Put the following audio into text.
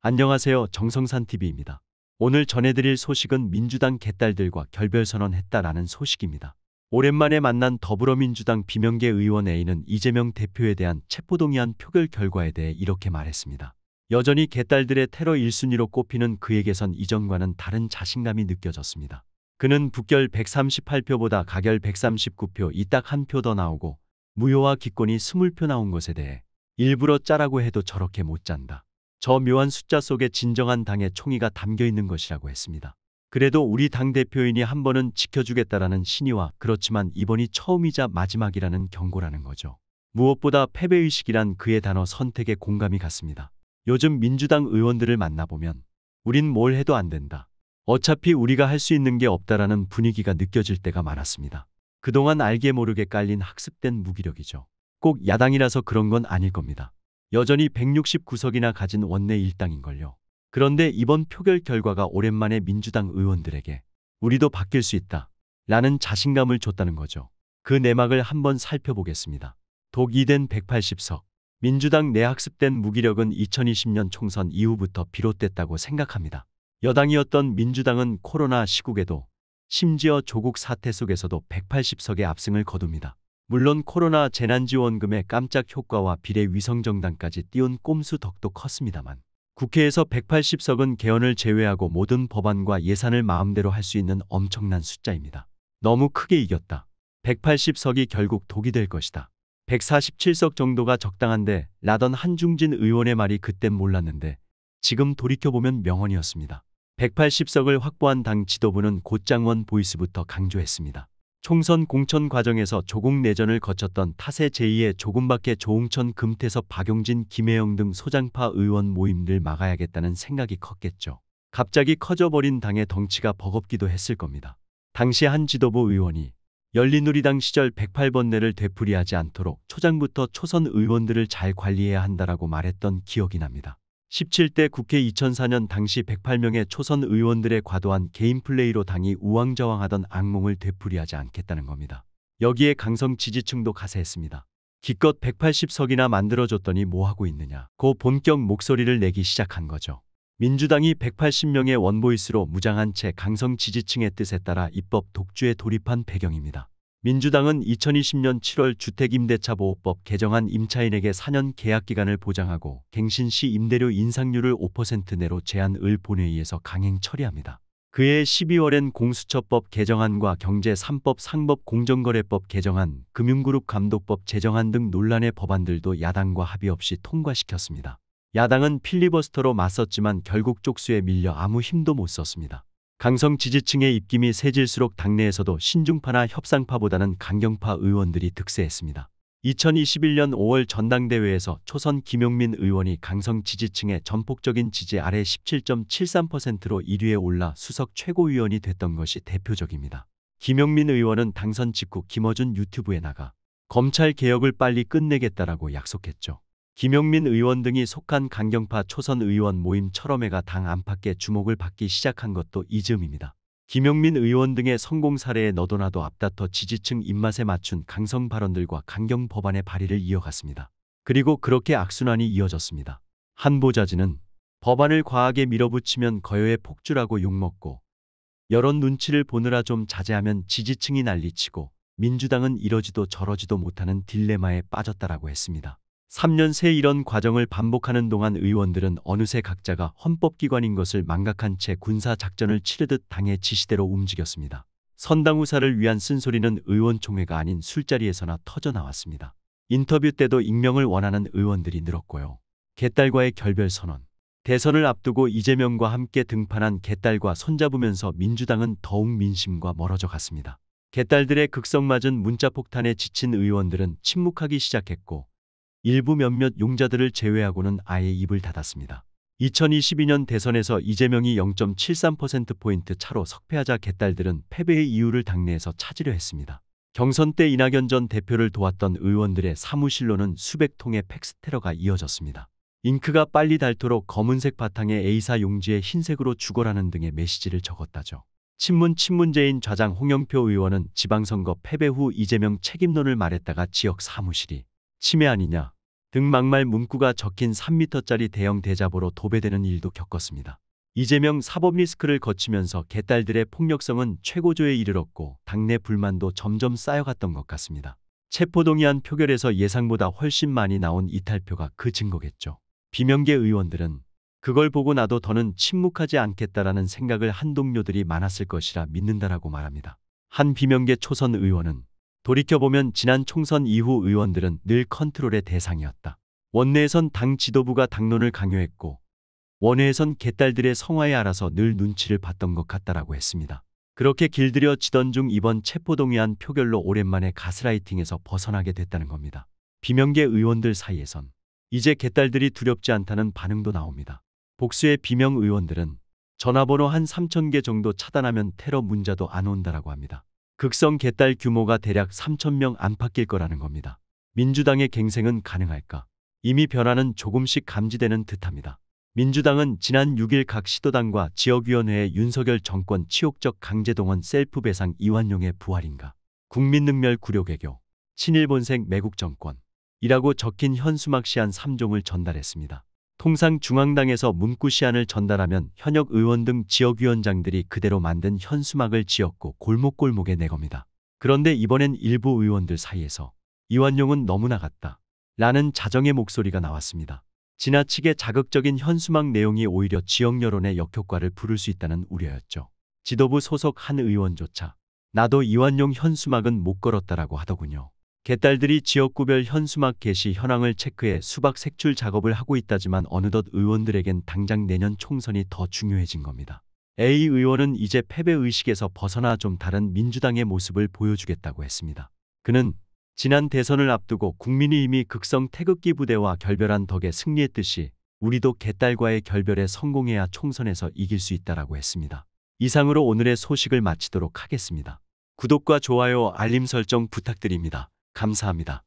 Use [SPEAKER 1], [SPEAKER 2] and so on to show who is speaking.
[SPEAKER 1] 안녕하세요. 정성산TV입니다. 오늘 전해드릴 소식은 민주당 개딸들과 결별선언했다라는 소식입니다. 오랜만에 만난 더불어민주당 비명계 의원 A는 이재명 대표에 대한 체포동의안 표결 결과에 대해 이렇게 말했습니다. 여전히 개딸들의 테러 1순위로 꼽히는 그에게선 이전과는 다른 자신감이 느껴졌습니다. 그는 부결 138표보다 가결 139표 이 딱 한 표 더 나오고 무효와 기권이 20표 나온 것에 대해 일부러 짜라고 해도 저렇게 못 짠다. 저 묘한 숫자 속에 진정한 당의 총의가 담겨 있는 것이라고 했습니다. 그래도 우리 당대표인이 한 번은 지켜주겠다라는 신의와 그렇지만 이번이 처음이자 마지막이라는 경고라는 거죠. 무엇보다 패배의식이란 그의 단어 선택에 공감이 갔습니다. 요즘 민주당 의원들을 만나보면 우린 뭘 해도 안 된다. 어차피 우리가 할 수 있는 게 없다라는 분위기가 느껴질 때가 많았습니다. 그동안 알게 모르게 깔린 학습된 무기력이죠. 꼭 야당이라서 그런 건 아닐 겁니다. 여전히 169석이나 가진 원내 일당인걸요. 그런데 이번 표결 결과가 오랜만에 민주당 의원들에게 우리도 바뀔 수 있다 라는 자신감을 줬다는 거죠. 그 내막을 한번 살펴보겠습니다. 독 2된 180석. 민주당 내 학습된 무기력은 2020년 총선 이후부터 비롯됐다고 생각합니다. 여당이었던 민주당은 코로나 시국에도 심지어 조국 사태 속에서도 180석의 압승을 거둡니다. 물론 코로나 재난지원금의 깜짝 효과와 비례 위성정당까지 띄운 꼼수 덕도 컸습니다만 국회에서 180석은 개헌을 제외하고 모든 법안과 예산을 마음대로 할 수 있는 엄청난 숫자입니다. 너무 크게 이겼다. 180석이 결국 독이 될 것이다. 147석 정도가 적당한데 라던 한중진 의원의 말이 그땐 몰랐는데 지금 돌이켜보면 명언이었습니다. 180석을 확보한 당 지도부는 곧장원 보이스부터 강조했습니다. 총선 공천 과정에서 조국 내전을 거쳤던 탓에 제2의 조금밖에 조응천 금태섭 박용진 김혜영 등 소장파 의원 모임들 막아야겠다는 생각이 컸겠죠. 갑자기 커져버린 당의 덩치가 버겁기도 했을 겁니다. 당시 한 지도부 의원이 열린우리당 시절 108번내를 되풀이하지 않도록 초장부터 초선 의원들을 잘 관리해야 한다라고 말했던 기억이 납니다. 17대 국회 2004년 당시 108명의 초선 의원들의 과도한 개인 플레이로 당이 우왕좌왕하던 악몽을 되풀이하지 않겠다는 겁니다. 여기에 강성 지지층도 가세했습니다. 기껏 180석이나 만들어줬더니 뭐하고 있느냐 고 본격 목소리를 내기 시작한 거죠. 민주당이 180명의 원보이스로 무장한 채 강성 지지층의 뜻에 따라 입법 독주에 돌입한 배경입니다. 민주당은 2020년 7월 주택임대차보호법 개정안 임차인에게 4년 계약기간을 보장하고 갱신 시 임대료 인상률을 5% 내로 제한을 본회의에서 강행 처리합니다. 그해 12월엔 공수처법 개정안과 경제 3법 상법 공정거래법 개정안, 금융그룹 감독법 제정안 등 논란의 법안들도 야당과 합의 없이 통과시켰습니다. 야당은 필리버스터로 맞섰지만 결국 쪽수에 밀려 아무 힘도 못 썼습니다. 강성 지지층의 입김이 세질수록 당내에서도 신중파나 협상파보다는 강경파 의원들이 득세했습니다. 2021년 5월 전당대회에서 초선 김용민 의원이 강성 지지층의 전폭적인 지지 아래 17.73%로 1위에 올라 수석 최고위원이 됐던 것이 대표적입니다. 김용민 의원은 당선 직후 김어준 유튜브에 나가 검찰 개혁을 빨리 끝내겠다라고 약속했죠. 김용민 의원 등이 속한 강경파 초선 의원 모임 철험회가 당 안팎의 주목을 받기 시작한 것도 이 즈음입니다. 김용민 의원 등의 성공 사례에 너도나도 앞다퉈 지지층 입맛에 맞춘 강성 발언들과 강경 법안의 발의를 이어갔습니다. 그리고 그렇게 악순환이 이어졌습니다. 한 보좌진은 법안을 과하게 밀어붙이면 거여의 폭주라고 욕먹고 여론 눈치를 보느라 좀 자제하면 지지층이 난리치고 민주당은 이러지도 저러지도 못하는 딜레마에 빠졌다라고 했습니다. 3년 새 이런 과정을 반복하는 동안 의원들은 어느새 각자가 헌법기관인 것을 망각한 채 군사작전을 치르듯 당의 지시대로 움직였습니다. 선당후사를 위한 쓴소리는 의원총회가 아닌 술자리에서나 터져나왔습니다. 인터뷰 때도 익명을 원하는 의원들이 늘었고요. 개딸과의 결별선언. 대선을 앞두고 이재명과 함께 등판한 개딸과 손잡으면서 민주당은 더욱 민심과 멀어져 갔습니다. 개딸들의 극성맞은 문자폭탄에 지친 의원들은 침묵하기 시작했고 일부 몇몇 용자들을 제외하고는 아예 입을 닫았습니다. 2022년 대선에서 이재명이 0.73%포인트 차로 석패하자 개딸들은 패배의 이유를 당내에서 찾으려 했습니다. 경선 때 이낙연 전 대표를 도왔던 의원들의 사무실로는 수백 통의 팩스테러가 이어졌습니다. 잉크가 빨리 닳도록 검은색 바탕에 A사 용지에 흰색으로 죽어라는 등의 메시지를 적었다죠. 친문제인 좌장 홍영표 의원은 지방선거 패배 후 이재명 책임론을 말했다가 지역 사무실이 치매 아니냐 등 막말 문구가 적힌 3m짜리 대형 대자보로 도배되는 일도 겪었습니다. 이재명 사법 리스크를 거치면서 개딸들의 폭력성은 최고조에 이르렀고 당내 불만도 점점 쌓여갔던 것 같습니다. 체포동의안 표결에서 예상보다 훨씬 많이 나온 이탈표가 그 증거겠죠. 비명계 의원들은 그걸 보고 나도 더는 침묵하지 않겠다라는 생각을 한 동료들이 많았을 것이라 믿는다라고 말합니다. 한 비명계 초선 의원은 돌이켜보면 지난 총선 이후 의원들은 늘 컨트롤의 대상이었다. 원내에선 당 지도부가 당론을 강요했고 원외에선 개딸들의 성화에 알아서 늘 눈치를 봤던 것 같다라고 했습니다. 그렇게 길들여지던 중 이번 체포동의안 표결로 오랜만에 가스라이팅에서 벗어나게 됐다는 겁니다. 비명계 의원들 사이에선 이제 개딸들이 두렵지 않다는 반응도 나옵니다. 복수의 비명 의원들은 전화번호 한 3,000개 정도 차단하면 테러 문자도 안 온다라고 합니다. 극성 개딸 규모가 대략 3,000명 안팎일 거라는 겁니다. 민주당의 갱생은 가능할까? 이미 변화는 조금씩 감지되는 듯합니다. 민주당은 지난 6일 각 시도당과 지역위원회에 윤석열 정권 치욕적 강제동원 셀프 배상 이완용의 부활인가? 국민능멸 굴욕외교, 친일본색 매국정권이라고 적힌 현수막 시안 3종을 전달했습니다. 통상 중앙당에서 문구 시안을 전달하면 현역 의원 등 지역위원장들이 그대로 만든 현수막을 지었고 골목골목에 내겁니다. 그런데 이번엔 일부 의원들 사이에서 이완용은 너무나 같다 라는 자정의 목소리가 나왔습니다. 지나치게 자극적인 현수막 내용이 오히려 지역 여론의 역효과를 부를 수 있다는 우려였죠. 지도부 소속 한 의원조차 나도 이완용 현수막은 못 걸었다라고 하더군요. 개딸들이 지역구별 현수막 게시 현황을 체크해 수박 색출 작업을 하고 있다지만 어느덧 의원들에겐 당장 내년 총선이 더 중요해진 겁니다. A 의원은 이제 패배의식에서 벗어나 좀 다른 민주당의 모습을 보여주겠다고 했습니다. 그는 지난 대선을 앞두고 국민이 이미 극성 태극기 부대와 결별한 덕에 승리했듯이 우리도 개딸과의 결별에 성공해야 총선에서 이길 수 있다라고 했습니다. 이상으로 오늘의 소식을 마치도록 하겠습니다. 구독과 좋아요, 알림 설정 부탁드립니다. 감사합니다.